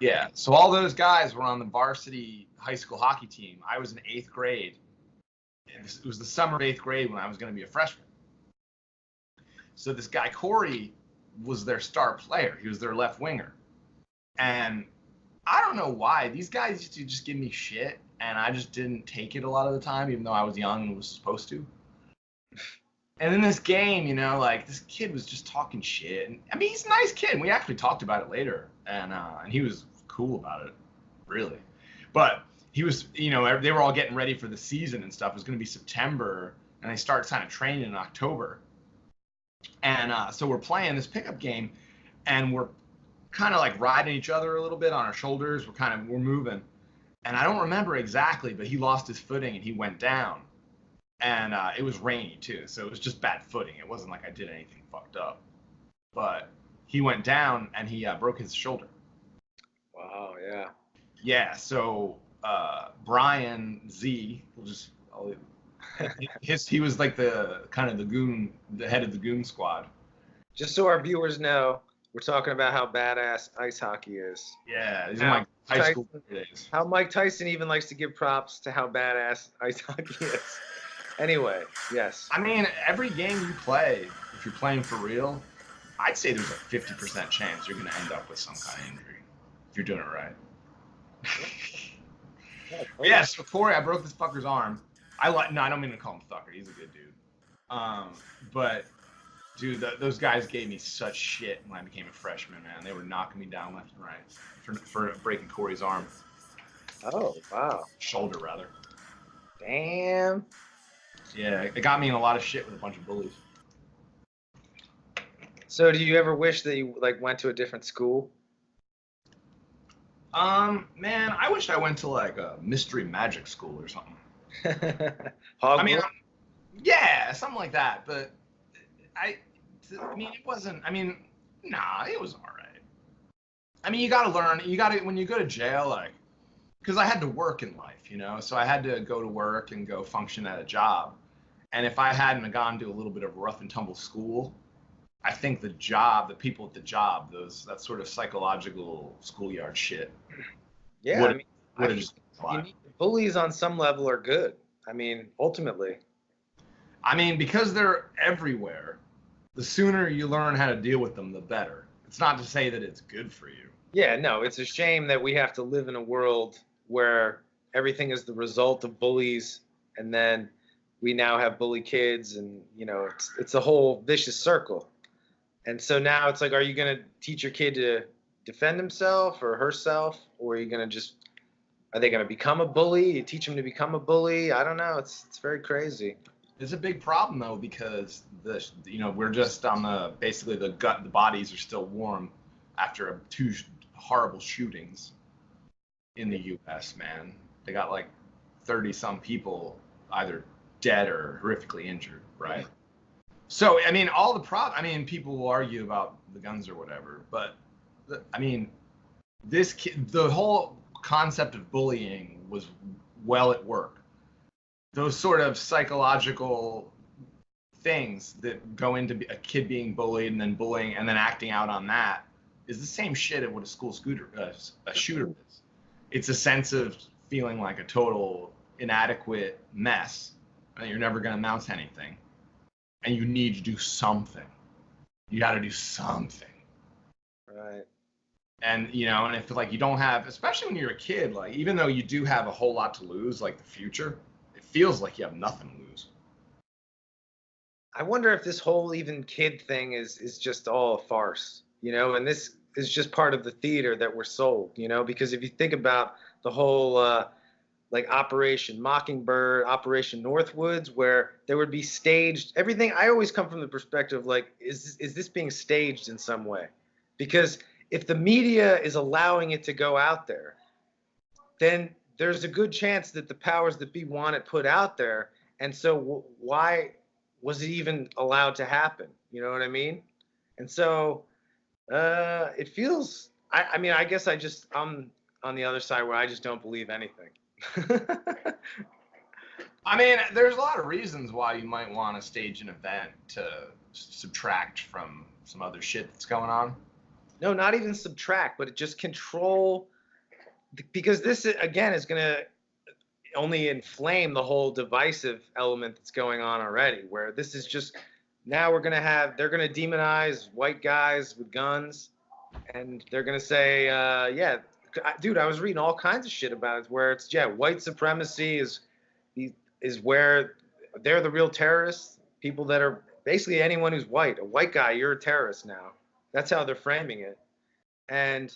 Yeah, so all those guys were on the varsity high school hockey team. I was in 8th grade. It was the summer of 8th grade when I was going to be a freshman. So this guy Corey was their star player. He was their left winger, and I don't know why these guys used to just give me shit, and I just didn't take it a lot of the time, even though I was young and was supposed to. And in this game, like this kid was just talking shit. And I mean, he's a nice kid. We actually talked about it later, and he was cool about it, really. But he was, they were all getting ready for the season and stuff. It was going to be September, and they started kind of training in October. And so we're playing this pickup game, and we're kind of like riding each other a little bit on our shoulders. We're moving, and I don't remember exactly, but he lost his footing and he went down. And it was rainy too, so it was just bad footing. It wasn't like I did anything fucked up, but he went down and he broke his shoulder. Wow, yeah. Yeah, so Brian Z, he was like the kind of the head of the goon squad. Just so our viewers know, we're talking about how badass ice hockey is. Yeah, these are my high school days. How Mike Tyson even likes to give props to how badass ice hockey is. Anyway, yes. I mean, every game you play, if you're playing for real, I'd say there's a 50% chance you're going to end up with some kind of injury if you're doing it right. Yeah, so Corey, I broke this fucker's arm. No, I don't mean to call him fucker. He's a good dude. But dude, those guys gave me such shit when I became a freshman, man. They were knocking me down left and right for breaking Corey's arm. Oh, wow. Shoulder, rather. Damn. Yeah, it got me in a lot of shit with a bunch of bullies. So, do you ever wish that you went to a different school? Man, I wish I went to like a mystery magic school or something. I mean, yeah, something like that. But I mean, it wasn't. I mean, nah, it was all right. I mean, you got to learn. You got to when you go to jail, like, because I had to work in life, so I had to go to work and go function at a job. And if I hadn't gone to a little bit of rough and tumble school, I think the people at the job, that sort of psychological schoolyard shit. Yeah, bullies on some level are good. I mean, ultimately. I mean, because they're everywhere, the sooner you learn how to deal with them, the better. It's not to say that it's good for you. Yeah, no, it's a shame that we have to live in a world where everything is the result of bullies, and then we now have bully kids, and it's a whole vicious circle. And so now it's like, are you going to teach your kid to defend himself or herself, or are you going to are they going to become a bully? You teach them to become a bully? I don't know. It's very crazy. It's a big problem though, because we're just on basically the bodies are still warm after 2 horrible shootings in the U.S. Man, they got like 30-some people either dead or horrifically injured, right? So I mean, people will argue about the guns or whatever, but the whole concept of bullying was well at work. Those sort of psychological things that go into a kid being bullied and then bullying and then acting out on that is the same shit at what a shooter is. It's a sense of feeling like a total inadequate mess, and you're never going to amount to anything, and you need to do something. You got to do something. Right. And and if you don't have, especially when you're a kid, like even though you do have a whole lot to lose, like the future, it feels like you have nothing to lose. I wonder if this whole even kid thing is just all a farce, and this is just part of the theater that we're sold, because if you think about the whole Operation Mockingbird, Operation Northwoods, where there would be staged everything. I always come from the perspective is this being staged in some way? Because if the media is allowing it to go out there, then there's a good chance that the powers that be want it put out there. And so why was it even allowed to happen? You know what I mean? And so it feels, I guess I'm on the other side where I just don't believe anything. I mean, there's a lot of reasons why you might want to stage an event to subtract from some other shit that's going on. No, not even subtract, but just control, because this again is going to only inflame the whole divisive element that's going on already, where this is just, now they're going to demonize white guys with guns, and they're going to say, yeah, dude, I was reading all kinds of shit about it where it's, yeah, white supremacy is where they're the real terrorists, people that are basically anyone who's white. A white guy, you're a terrorist now. That's how they're framing it. And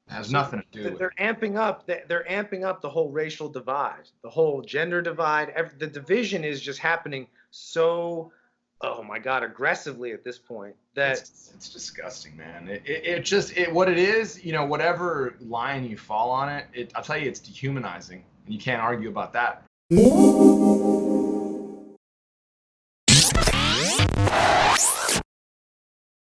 It has so nothing to do with they're amping up. They're amping up the whole racial divide, the whole gender divide. The division is just happening so, oh my God, aggressively at this point that it's disgusting, man. It just what it is, you know, whatever line you fall on it, I'll tell you, it's dehumanizing, and you can't argue about that.